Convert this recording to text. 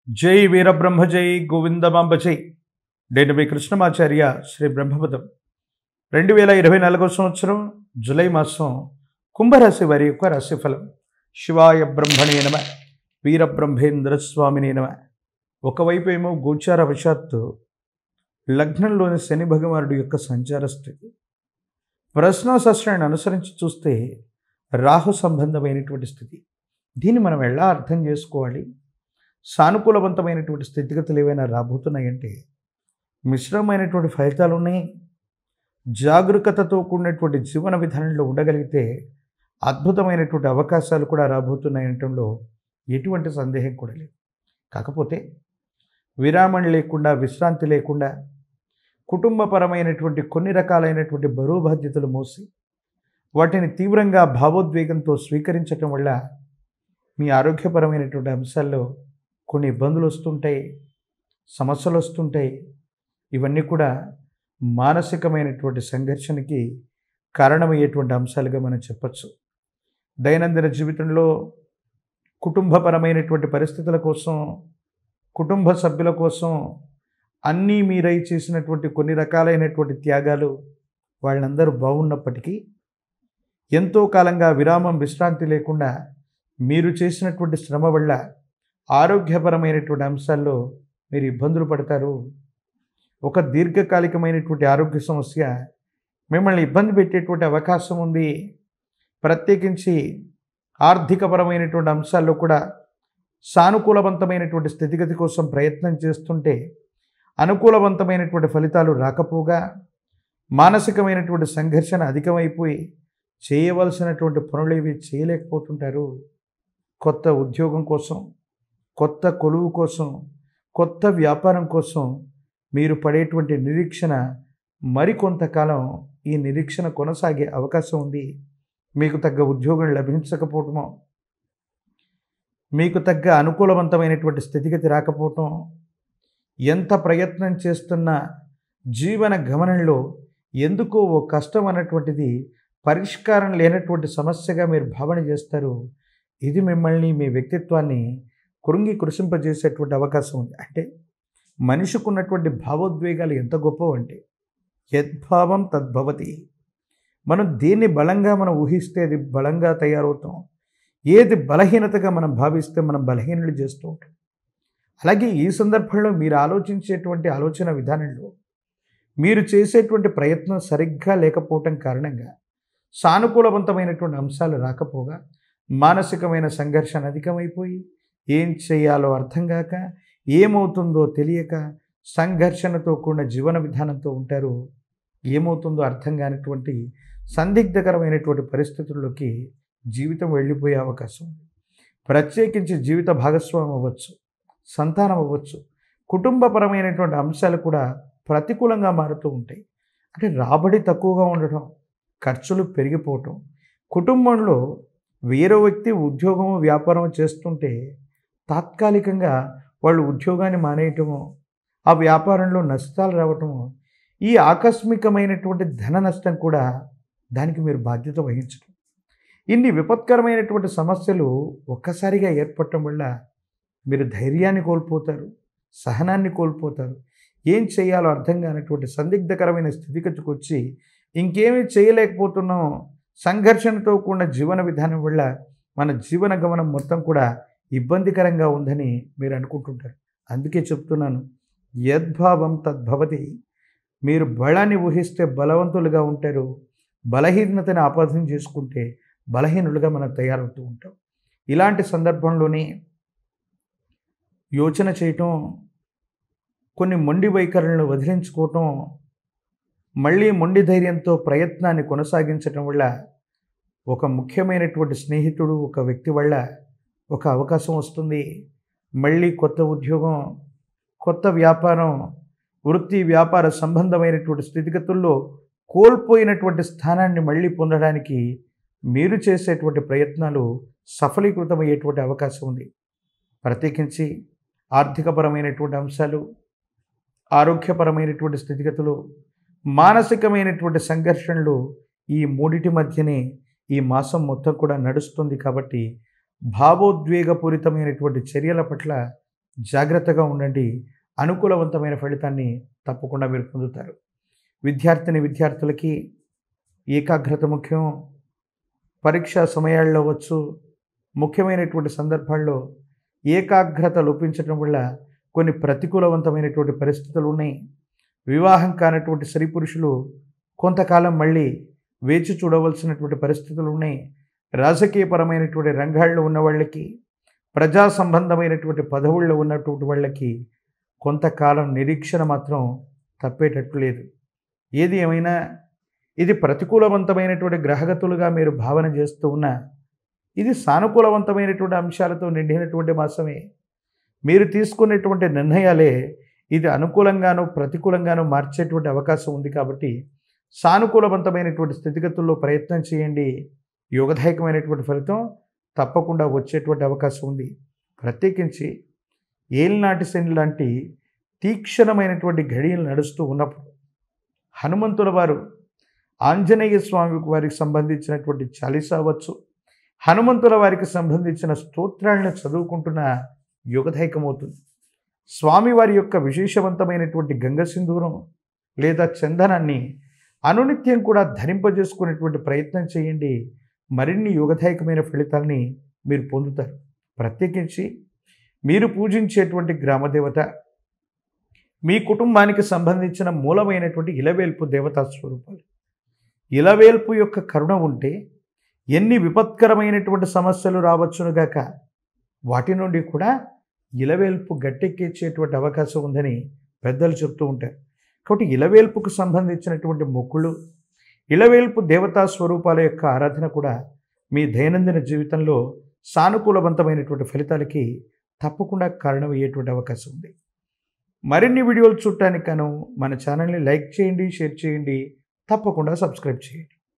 జై వీరబ్రహ్మ జై గోవిందమాంబ జై. నేను మీ కృష్ణమాచార్య శ్రీ బ్రహ్మపదం. 2024 సంవత్సరం జూలై మాసం కుంభరాశి వారి యొక్క రాశిఫలం. శివాయ బ్రహ్మణే నమ, వీరబ్రహ్మేంద్ర స్వామినే నమ. ఒకవైపు ఏమో గోచార వశాత్తు లగ్నంలోని శని భగవానుడి యొక్క సంచార స్థితి, ప్రశ్నాశాస్త్రాన్ని అనుసరించి చూస్తే రాహు సంబంధమైనటువంటి స్థితి. దీన్ని మనం ఎలా అర్థం చేసుకోవాలి? సానుకూలవంతమైనటువంటి స్థితిగతులు ఏవైనా రాబోతున్నాయంటే మిశ్రమైనటువంటి ఫలితాలు ఉన్నాయి. జాగరూకతతో కూడినటువంటి జీవన విధానంలో ఉండగలిగితే అద్భుతమైనటువంటి అవకాశాలు కూడా రాబోతున్నాయంటంలో ఎటువంటి సందేహం కూడా లేదు. కాకపోతే విరామం లేకుండా, విశ్రాంతి లేకుండా కుటుంబపరమైనటువంటి కొన్ని రకాలైనటువంటి బరువు బాధ్యతలు మోసి వాటిని తీవ్రంగా భావోద్వేగంతో స్వీకరించటం వల్ల మీ ఆరోగ్యపరమైనటువంటి అంశాల్లో కొన్ని ఇబ్బందులు వస్తుంటాయి, సమస్యలు వస్తుంటాయి. ఇవన్నీ కూడా మానసికమైనటువంటి సంఘర్షణకి కారణమయ్యేటువంటి అంశాలుగా మనం చెప్పచ్చు. దైనందిన జీవితంలో కుటుంబపరమైనటువంటి పరిస్థితుల కోసం, కుటుంబ సభ్యుల కోసం అన్నీ మీరై చేసినటువంటి కొన్ని రకాలైనటువంటి త్యాగాలు వాళ్ళందరూ బాగున్నప్పటికీ ఎంతో కాలంగా విరామం, విశ్రాంతి లేకుండా మీరు చేసినటువంటి శ్రమ వల్ల ఆరోగ్యపరమైనటువంటి అంశాల్లో మీరు ఇబ్బందులు పడతారు. ఒక దీర్ఘకాలికమైనటువంటి ఆరోగ్య సమస్య మిమ్మల్ని ఇబ్బంది పెట్టేటువంటి అవకాశం ఉంది. ప్రత్యేకించి ఆర్థికపరమైనటువంటి అంశాల్లో కూడా సానుకూలవంతమైనటువంటి స్థితిగతి కోసం ప్రయత్నం చేస్తుంటే అనుకూలవంతమైనటువంటి ఫలితాలు రాకపోగా మానసికమైనటువంటి సంఘర్షణ అధికమైపోయి చేయవలసినటువంటి పనులేవి చేయలేకపోతుంటారు. కొత్త ఉద్యోగం కోసం, కొత్త కొలువు కోసం, కొత్త వ్యాపారం కోసం మీరు పడేటువంటి నిరీక్షణ మరికొంతకాలం ఈ నిరీక్షణ కొనసాగే అవకాశం ఉంది. మీకు తగ్గ ఉద్యోగం లభించకపోవటమో, మీకు తగ్గ అనుకూలవంతమైనటువంటి స్థితిగతి రాకపోవటం, ఎంత ప్రయత్నం చేస్తున్నా జీవన గమనంలో ఎందుకో ఓ కష్టం అన్నటువంటిది పరిష్కారం లేనటువంటి సమస్యగా మీరు భావన చేస్తారు. ఇది మిమ్మల్ని, మీ వ్యక్తిత్వాన్ని కృషింపజేసేటువంటి అవకాశం ఉంది. అంటే మనిషికి ఉన్నటువంటి భావోద్వేగాలు ఎంత గొప్పవంటే యద్భావం తద్భవతి. మనం దేన్ని బలంగా మనం ఊహిస్తే అది బలంగా తయారవుతాం. ఏది బలహీనతగా మనం భావిస్తే మనం బలహీనలు చేస్తూ ఉంటాం. అలాగే ఈ సందర్భంలో మీరు ఆలోచించేటువంటి ఆలోచన విధానంలో మీరు చేసేటువంటి ప్రయత్నం సరిగ్గా లేకపోవటం కారణంగా సానుకూలవంతమైనటువంటి అంశాలు రాకపోగా మానసికమైన సంఘర్షణ అధికమైపోయి ఏం చేయాలో అర్థం కాక, ఏమవుతుందో తెలియక సంఘర్షణతో కూడిన జీవన విధానంతో ఉంటారు. ఏమవుతుందో అర్థం కానిటువంటి సందిగ్ధకరమైనటువంటి పరిస్థితుల్లోకి జీవితం వెళ్ళిపోయే అవకాశం ఉంది. ప్రత్యేకించి జీవిత భాగస్వామి అవ్వచ్చు, సంతానం అవ్వచ్చు, కుటుంబపరమైనటువంటి అంశాలు కూడా ప్రతికూలంగా మారుతూ ఉంటాయి. అంటే రాబడి తక్కువగా ఉండటం, ఖర్చులు పెరిగిపోవటం, కుటుంబంలో వేరే వ్యక్తి ఉద్యోగము, వ్యాపారం చేస్తుంటే తాత్కాలికంగా వాళ్ళు ఉద్యోగాన్ని మానేయటము, ఆ వ్యాపారంలో నష్టాలు రావటము, ఈ ఆకస్మికమైనటువంటి ధన నష్టం కూడా దానికి మీరు బాధ్యత వహించడం, ఇన్ని విపత్కరమైనటువంటి సమస్యలు ఒక్కసారిగా ఏర్పడటం వల్ల మీరు ధైర్యాన్ని కోల్పోతారు, సహనాన్ని కోల్పోతారు. ఏం చేయాలో అర్థం కానటువంటి సందిగ్ధకరమైన స్థితిగతికి వచ్చి ఇంకేమీ చేయలేకపోతున్నాం. సంఘర్షణతో కూడిన జీవన విధానం వల్ల మన జీవన గమనం మొత్తం కూడా ఇబ్బందికరంగా ఉందని మీరు అనుకుంటుంటారు. అందుకే చెప్తున్నాను, యద్భావం తద్భవతి. మీరు బలాన్ని ఊహిస్తే బలవంతులుగా ఉంటారు, బలహీనతని ఆపాదన చేసుకుంటే బలహీనులుగా మనం తయారవుతూ ఉంటాం. ఇలాంటి సందర్భంలోనే యోచన చేయటం, కొన్ని మొండి వైఖరులను వదిలించుకోవటం, మళ్ళీ మొండి ధైర్యంతో ప్రయత్నాన్ని కొనసాగించటం వల్ల ఒక ముఖ్యమైనటువంటి స్నేహితుడు, ఒక వ్యక్తి వల్ల ఒక అవకాశం వస్తుంది. మళ్ళీ కొత్త ఉద్యోగం, కొత్త వ్యాపారం, వృత్తి వ్యాపార సంబంధమైనటువంటి స్థితిగతుల్లో కోల్పోయినటువంటి స్థానాన్ని మళ్ళీ పొందడానికి మీరు చేసేటువంటి ప్రయత్నాలు సఫలీకృతమయ్యేటువంటి అవకాశం ఉంది. ప్రత్యేకించి ఆర్థికపరమైనటువంటి అంశాలు, ఆరోగ్యపరమైనటువంటి స్థితిగతులు, మానసికమైనటువంటి సంఘర్షణలు, ఈ మూడిటి మధ్యనే ఈ మాసం మొత్తం కూడా నడుస్తుంది. కాబట్టి భావోద్వేగపూరితమైనటువంటి చర్యల పట్ల జాగ్రత్తగా ఉండండి. అనుకూలవంతమైన ఫలితాన్ని తప్పకుండా మీరు పొందుతారు. విద్యార్థులకి ఏకాగ్రత ముఖ్యం. పరీక్షా సమయాల్లో వచ్చు ముఖ్యమైనటువంటి సందర్భాల్లో ఏకాగ్రత లోపించడం వల్ల కొన్ని ప్రతికూలవంతమైనటువంటి పరిస్థితులు ఉన్నాయి. వివాహం కానటువంటి స్త్రీ పురుషులు కొంతకాలం మళ్ళీ వేచి చూడవలసినటువంటి పరిస్థితులు ఉన్నాయి. రాజకీయపరమైనటువంటి రంగాల్లో ఉన్న వాళ్ళకి, ప్రజా సంబంధమైనటువంటి పదవుల్లో ఉన్నటువంటి వాళ్ళకి కొంతకాలం నిరీక్షణ మాత్రం తప్పేటట్లు లేదు. ఏది ఏమైనా ఇది ప్రతికూలవంతమైనటువంటి గ్రహగతులుగా మీరు భావన చేస్తూ ఉన్నా ఇది సానుకూలవంతమైనటువంటి అంశాలతో నిండినటువంటి మాసమే. మీరు తీసుకునేటువంటి నిర్ణయాలే ఇది అనుకూలంగానూ ప్రతికూలంగానూ మార్చేటువంటి అవకాశం ఉంది. కాబట్టి సానుకూలవంతమైనటువంటి స్థితిగతుల్లో ప్రయత్నం చేయండి. యోగదాయకమైనటువంటి ఫలితం తప్పకుండా వచ్చేటువంటి అవకాశం ఉంది. ప్రత్యేకించి ఏలినాటి శని లాంటి తీక్షణమైనటువంటి ఘడియలు నడుస్తూ ఉన్నప్పుడు హనుమంతుల వారు ఆంజనేయ స్వామి వారికి సంబంధించినటువంటి చాలీసా అవ్వచ్చు, హనుమంతుల వారికి సంబంధించిన స్తోత్రాలను చదువుకుంటున్న యోగదాయకమవుతుంది. స్వామివారి యొక్క విశేషవంతమైనటువంటి గంగ సింధూరం లేదా చందనాన్ని అనునిత్యం కూడా ధరింపజేసుకునేటువంటి ప్రయత్నం చేయండి. మరిన్ని యోగదాయకమైన ఫలితాలని మీరు పొందుతారు. ప్రత్యేకించి మీరు పూజించేటువంటి గ్రామదేవత, మీ కుటుంబానికి సంబంధించిన మూలమైనటువంటి ఇలవేల్పు దేవతా స్వరూపాలు. ఇలవేల్పు యొక్క కరుణ ఉంటే ఎన్ని విపత్కరమైనటువంటి సమస్యలు రావచ్చునుగాక వాటి నుండి కూడా ఇలవేల్పు గట్టెక్కించేటువంటి అవకాశం ఉందని పెద్దలు చెప్తూ ఉంటారు. కాబట్టి ఇలవేల్పుకు సంబంధించినటువంటి మొక్కులు, ఇలవేల్పు దేవతా స్వరూపాల యొక్క ఆరాధన కూడా మీ దైనందిన జీవితంలో సానుకూలవంతమైనటువంటి ఫలితాలకి తప్పకుండా కారణమయ్యేటువంటి అవకాశం ఉంది. మరిన్ని వీడియోలు చూడటానికి మన ఛానల్ని లైక్ చేయండి, షేర్ చేయండి, తప్పకుండా సబ్స్క్రైబ్ చేయండి.